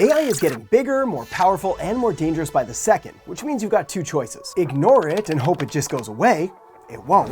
AI is getting bigger, more powerful, and more dangerous by the second, which means you've got two choices. Ignore it and hope it just goes away. It won't.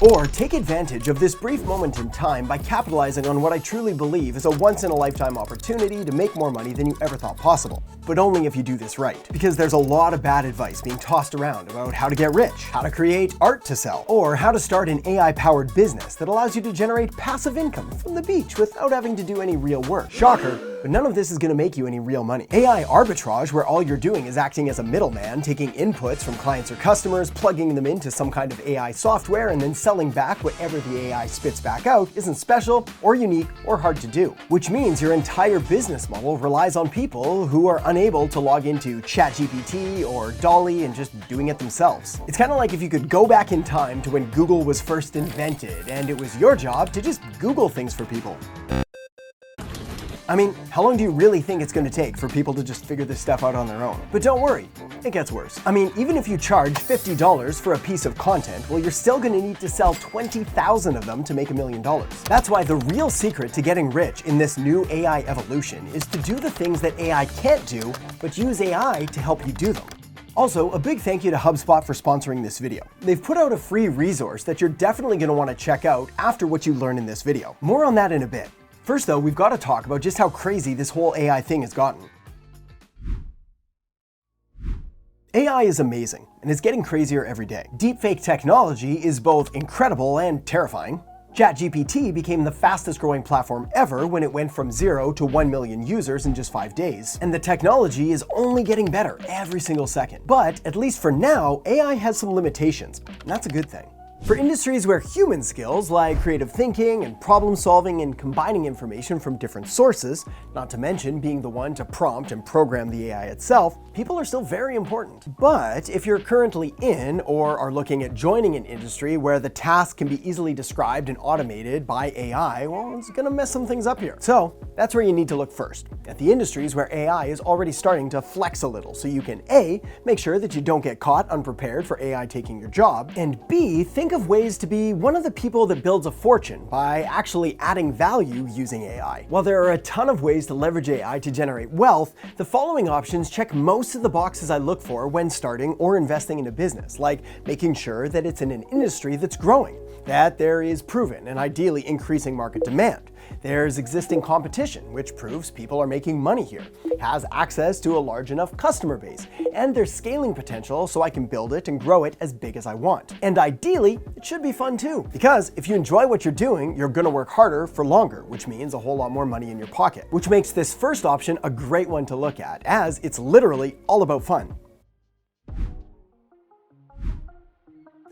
Or take advantage of this brief moment in time by capitalizing on what I truly believe is a once-in-a-lifetime opportunity to make more money than you ever thought possible. But only if you do this right. Because there's a lot of bad advice being tossed around about how to get rich, how to create art to sell, or how to start an AI-powered business that allows you to generate passive income from the beach without having to do any real work. Shocker, but none of this is going to make you any real money. AI arbitrage, where all you're doing is acting as a middleman, taking inputs from clients or customers, plugging them into some kind of AI software, and then selling back whatever the AI spits back out, isn't special or unique or hard to do. Which means your entire business model relies on people who are unable to log into ChatGPT or DALL-E and just doing it themselves. It's kind of like if you could go back in time to when Google was first invented and it was your job to just Google things for people. I mean, how long do you really think it's going to take for people to just figure this stuff out on their own? But don't worry, it gets worse. I mean, even if you charge $50 for a piece of content, well, you're still going to need to sell 20,000 of them to make $1 million. That's why the real secret to getting rich in this new AI evolution is to do the things that AI can't do, but use AI to help you do them. Also, a big thank you to HubSpot for sponsoring this video. They've put out a free resource that you're definitely going to want to check out after what you learn in this video. More on that in a bit. First though, we've got to talk about just how crazy this whole AI thing has gotten. AI is amazing, and it's getting crazier every day. Deepfake technology is both incredible and terrifying. ChatGPT became the fastest growing platform ever when it went from 0 to 1 million users in just 5 days. And the technology is only getting better every single second. But at least for now, AI has some limitations, and that's a good thing. For industries where human skills like creative thinking and problem solving and combining information from different sources, not to mention being the one to prompt and program the AI itself, people are still very important. But if you're currently in or are looking at joining an industry where the task can be easily described and automated by AI, well, it's gonna mess some things up here. So that's where you need to look first, at the industries where AI is already starting to flex a little, so you can A, make sure that you don't get caught unprepared for AI taking your job, and B, think of ways to be one of the people that builds a fortune by actually adding value using AI. While there are a ton of ways to leverage AI to generate wealth, the following options check most of the boxes I look for when starting or investing in a business, like making sure that it's in an industry that's growing, that there is proven and ideally increasing market demand. There's existing competition, which proves people are making money here, has access to a large enough customer base, and there's scaling potential so I can build it and grow it as big as I want. And ideally, it should be fun too, because if you enjoy what you're doing, you're gonna work harder for longer, which means a whole lot more money in your pocket, which makes this first option a great one to look at, as it's literally all about fun.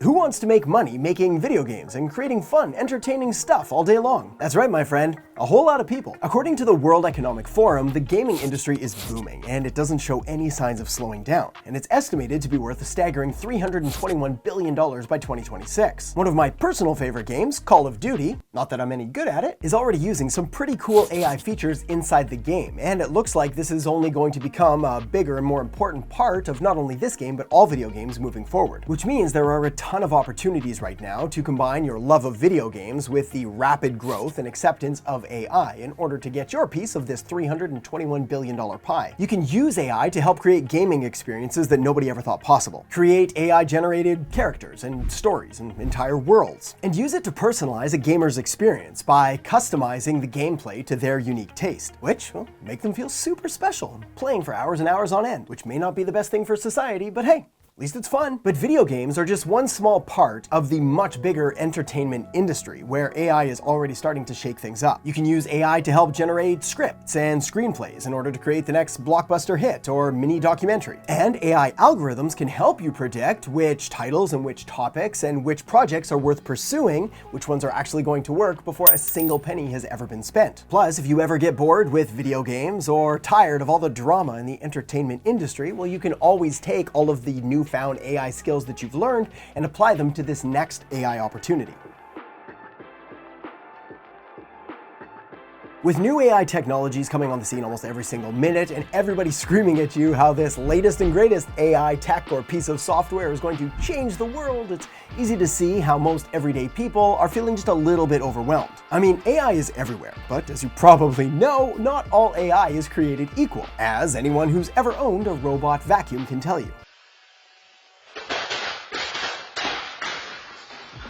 Who wants to make money making video games and creating fun, entertaining stuff all day long? That's right, my friend, a whole lot of people. According to the World Economic Forum, the gaming industry is booming, and it doesn't show any signs of slowing down, and it's estimated to be worth a staggering $321 billion by 2026. One of my personal favorite games, Call of Duty, not that I'm any good at it, is already using some pretty cool AI features inside the game, and it looks like this is only going to become a bigger and more important part of not only this game, but all video games moving forward, which means there are a ton of opportunities right now to combine your love of video games with the rapid growth and acceptance of AI in order to get your piece of this $321 billion pie. You can use AI to help create gaming experiences that nobody ever thought possible. Create AI-generated characters and stories and entire worlds. And use it to personalize a gamer's experience by customizing the gameplay to their unique taste, which will make them feel super special, playing for hours and hours on end, which may not be the best thing for society, but hey, at least it's fun. But video games are just one small part of the much bigger entertainment industry where AI is already starting to shake things up. You can use AI to help generate scripts and screenplays in order to create the next blockbuster hit or mini documentary. And AI algorithms can help you predict which titles and which topics and which projects are worth pursuing, which ones are actually going to work before a single penny has ever been spent. Plus, if you ever get bored with video games or tired of all the drama in the entertainment industry, well, you can always take all of the newfound AI skills that you've learned and apply them to this next AI opportunity. With new AI technologies coming on the scene almost every single minute and everybody screaming at you how this latest and greatest AI tech or piece of software is going to change the world, it's easy to see how most everyday people are feeling just a little bit overwhelmed. I mean, AI is everywhere, but as you probably know, not all AI is created equal, as anyone who's ever owned a robot vacuum can tell you.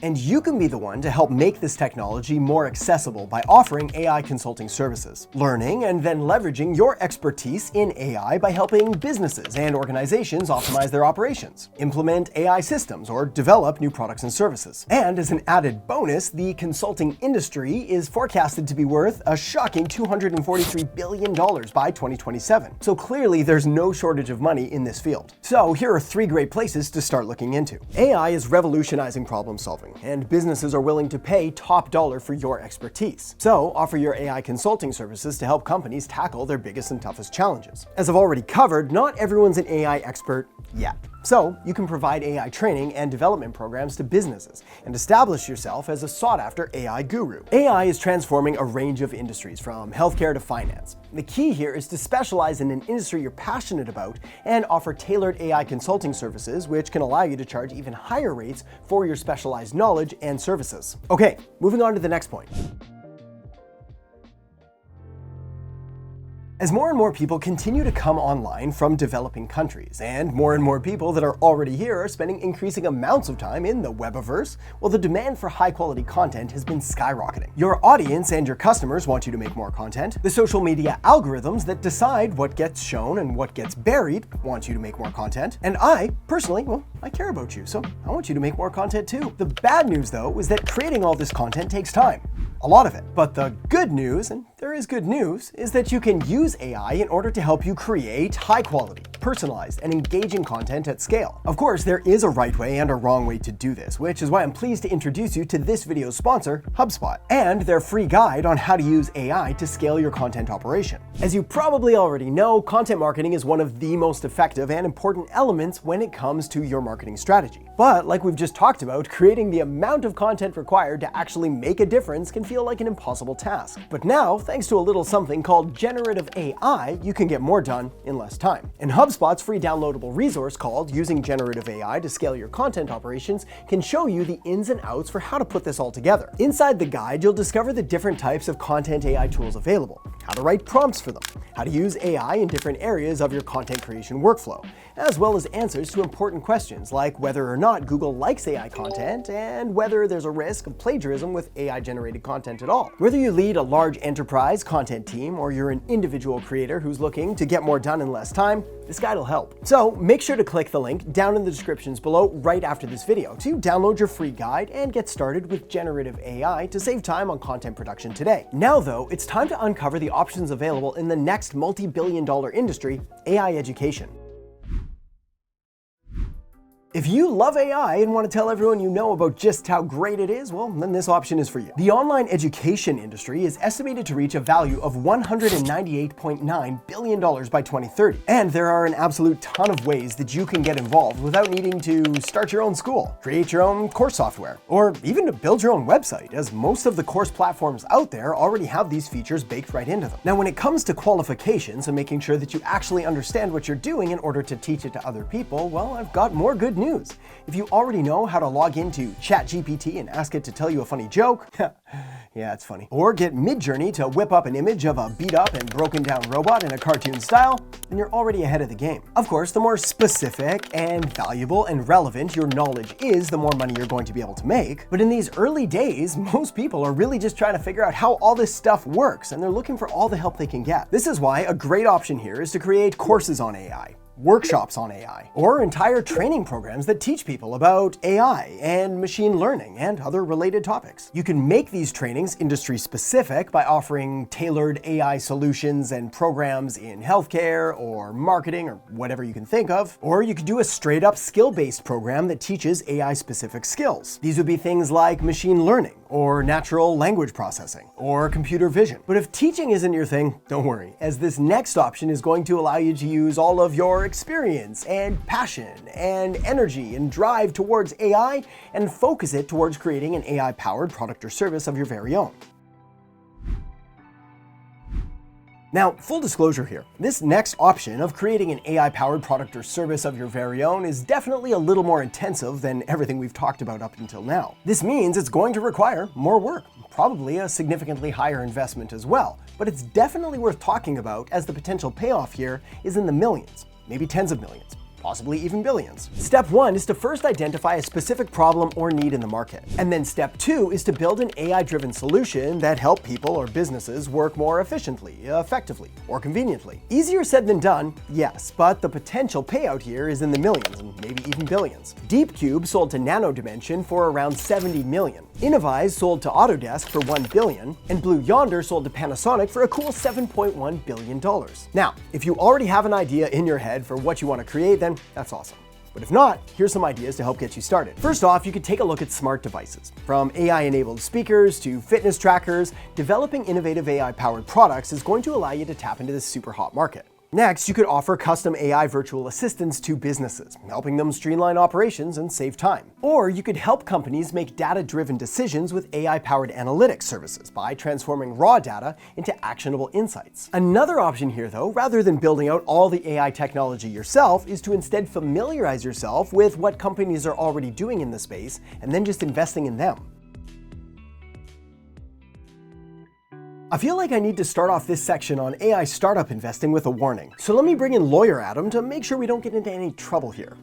And you can be the one to help make this technology more accessible by offering AI consulting services, learning and then leveraging your expertise in AI by helping businesses and organizations optimize their operations, implement AI systems, or develop new products and services. And as an added bonus, the consulting industry is forecasted to be worth a shocking $243 billion by 2027. So clearly there's no shortage of money in this field. So here are 3 great places to start looking into. AI is revolutionizing problem solving, and businesses are willing to pay top dollar for your expertise. So offer your AI consulting services to help companies tackle their biggest and toughest challenges. As I've already covered, not everyone's an AI expert yet. So you can provide AI training and development programs to businesses and establish yourself as a sought-after AI guru. AI is transforming a range of industries from healthcare to finance. The key here is to specialize in an industry you're passionate about and offer tailored AI consulting services, which can allow you to charge even higher rates for your specialized knowledge and services. Okay, moving on to the next point. As more and more people continue to come online from developing countries, and more people that are already here are spending increasing amounts of time in the webiverse, well, the demand for high-quality content has been skyrocketing. Your audience and your customers want you to make more content. The social media algorithms that decide what gets shown and what gets buried want you to make more content. And I, personally, well, I care about you, so I want you to make more content too. The bad news, though, is that creating all this content takes time. A lot of it. But the good news, and there is good news, is that you can use AI in order to help you create high quality, personalized, and engaging content at scale. Of course, there is a right way and a wrong way to do this, which is why I'm pleased to introduce you to this video's sponsor, HubSpot, and their free guide on how to use AI to scale your content operation. As you probably already know, content marketing is one of the most effective and important elements when it comes to your marketing strategy. But like we've just talked about, creating the amount of content required to actually make a difference can feel like an impossible task. But now, thanks to a little something called generative AI, you can get more done in less time. And HubSpot's free downloadable resource called Using Generative AI to Scale Your Content Operations can show you the ins and outs for how to put this all together. Inside the guide, you'll discover the different types of content AI tools available, how to write prompts for them, how to use AI in different areas of your content creation workflow, as well as answers to important questions like whether or not Google likes AI content and whether there's a risk of plagiarism with AI-generated content at all. Whether you lead a large enterprise content team or you're an individual creator who's looking to get more done in less time, this guide will help. So make sure to click the link down in the descriptions below right after this video to download your free guide and get started with generative AI to save time on content production today. Now though, it's time to uncover the options available in the next multi-billion-dollar industry, AI education. If you love AI and want to tell everyone you know about just how great it is, well, then this option is for you. The online education industry is estimated to reach a value of $198.9 billion by 2030. And there are an absolute ton of ways that you can get involved without needing to start your own school, create your own course software, or even to build your own website, as most of the course platforms out there already have these features baked right into them. Now, when it comes to qualifications and making sure that you actually understand what you're doing in order to teach it to other people, well, I've got more good news. If you already know how to log into ChatGPT and ask it to tell you a funny joke, yeah, it's funny, or get Midjourney to whip up an image of a beat up and broken down robot in a cartoon style, then you're already ahead of the game. Of course, the more specific and valuable and relevant your knowledge is, the more money you're going to be able to make. But in these early days, most people are really just trying to figure out how all this stuff works, and they're looking for all the help they can get. This is why a great option here is to create courses on AI, workshops on AI, or entire training programs that teach people about AI and machine learning and other related topics. You can make these trainings industry specific by offering tailored AI solutions and programs in healthcare or marketing or whatever you can think of, or you could do a straight up skill-based program that teaches AI specific skills. These would be things like machine learning, or natural language processing, or computer vision. But if teaching isn't your thing, don't worry, as this next option is going to allow you to use all of your experience and passion and energy and drive towards AI and focus it towards creating an AI-powered product or service of your very own. Now, full disclosure here, this next option of creating an AI-powered product or service of your very own is definitely a little more intensive than everything we've talked about up until now. This means it's going to require more work, probably a significantly higher investment as well, but it's definitely worth talking about as the potential payoff here is in the millions, maybe tens of millions, possibly even billions. Step 1 is to first identify a specific problem or need in the market. And then step 2 is to build an AI-driven solution that help people or businesses work more efficiently, effectively, or conveniently. Easier said than done, yes, but the potential payout here is in the millions and maybe even billions. DeepCube sold to Nano Dimension for around 70 million. Innovyze sold to Autodesk for $1 billion, and Blue Yonder sold to Panasonic for a cool $7.1 billion. Now, if you already have an idea in your head for what you want to create, then that's awesome. But if not, here's some ideas to help get you started. First off, you could take a look at smart devices. From AI-enabled speakers to fitness trackers, developing innovative AI-powered products is going to allow you to tap into this super hot market. Next, you could offer custom AI virtual assistants to businesses, helping them streamline operations and save time. Or you could help companies make data-driven decisions with AI-powered analytics services by transforming raw data into actionable insights. Another option here, though, rather than building out all the AI technology yourself, is to instead familiarize yourself with what companies are already doing in the space and then just investing in them. I feel like I need to start off this section on AI startup investing with a warning. So let me bring in Lawyer Adam to make sure we don't get into any trouble here.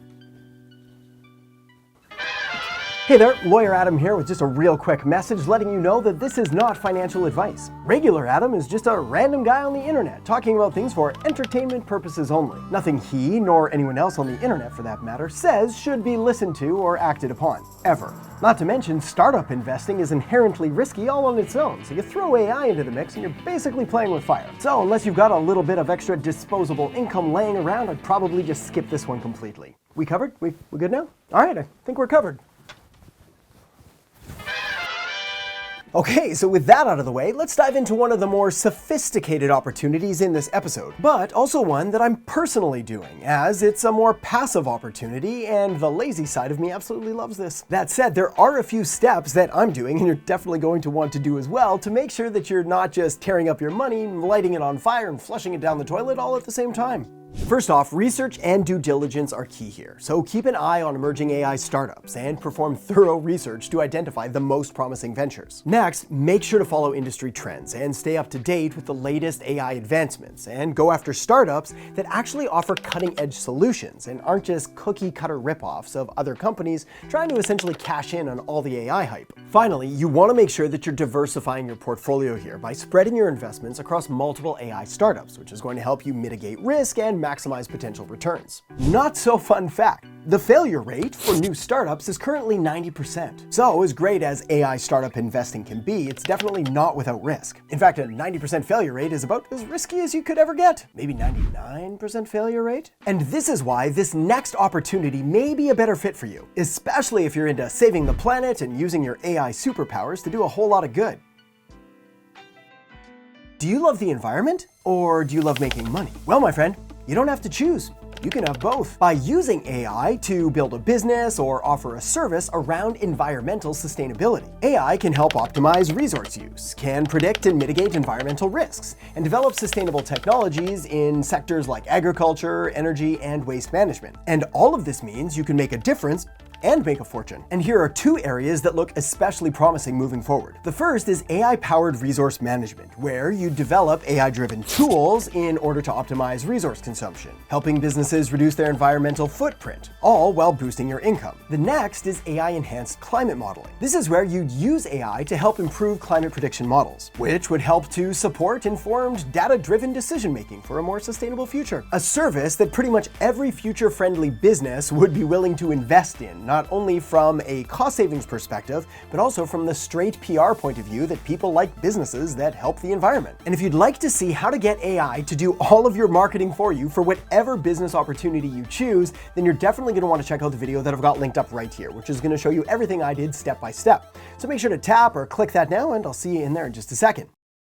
Hey there, Lawyer Adam here with just a real quick message letting you know that this is not financial advice. Regular Adam is just a random guy on the internet talking about things for entertainment purposes only. Nothing he, nor anyone else on the internet for that matter, says should be listened to or acted upon, ever. Not to mention, startup investing is inherently risky all on its own, so you throw AI into the mix and you're basically playing with fire. So unless you've got a little bit of extra disposable income laying around, I'd probably just skip this one completely. We covered? We good now? All right, I think we're covered. Okay, so with that out of the way, let's dive into one of the more sophisticated opportunities in this episode, but also one that I'm personally doing, as it's a more passive opportunity, and the lazy side of me absolutely loves this. That said, there are a few steps that I'm doing, and you're definitely going to want to do as well, to make sure that you're not just tearing up your money, lighting it on fire, and flushing it down the toilet all at the same time. First off, research and due diligence are key here, so keep an eye on emerging AI startups and perform thorough research to identify the most promising ventures. Next, make sure to follow industry trends and stay up to date with the latest AI advancements, and go after startups that actually offer cutting-edge solutions and aren't just cookie-cutter ripoffs of other companies trying to essentially cash in on all the AI hype. Finally, you want to make sure that you're diversifying your portfolio here by spreading your investments across multiple AI startups, which is going to help you mitigate risk and maximize potential returns. Not so fun fact, the failure rate for new startups is currently 90%. So as great as AI startup investing can be, it's definitely not without risk. In fact, a 90% failure rate is about as risky as you could ever get. Maybe 99% failure rate? And this is why this next opportunity may be a better fit for you, especially if you're into saving the planet and using your AI superpowers to do a whole lot of good. Do you love the environment, or do you love making money? Well, my friend, you don't have to choose. You can have both. By using AI to build a business or offer a service around environmental sustainability, AI can help optimize resource use, can predict and mitigate environmental risks, and develop sustainable technologies in sectors like agriculture, energy, and waste management. And all of this means you can make a difference and make a fortune. And here are two areas that look especially promising moving forward. The first is AI-powered resource management, where you develop AI-driven tools in order to optimize resource consumption, helping businesses reduce their environmental footprint, all while boosting your income. The next is AI-enhanced climate modeling. This is where you'd use AI to help improve climate prediction models, which would help to support informed, data-driven decision-making for a more sustainable future. A service that pretty much every future-friendly business would be willing to invest in, not only from a cost savings perspective, but also from the straight PR point of view that people like businesses that help the environment. And if you'd like to see how to get AI to do all of your marketing for you for whatever business opportunity you choose, then you're definitely going to want to check out the video that I've got linked up right here, which is going to show you everything I did step by step. So make sure to tap or click that now, and I'll see you in there in just a second.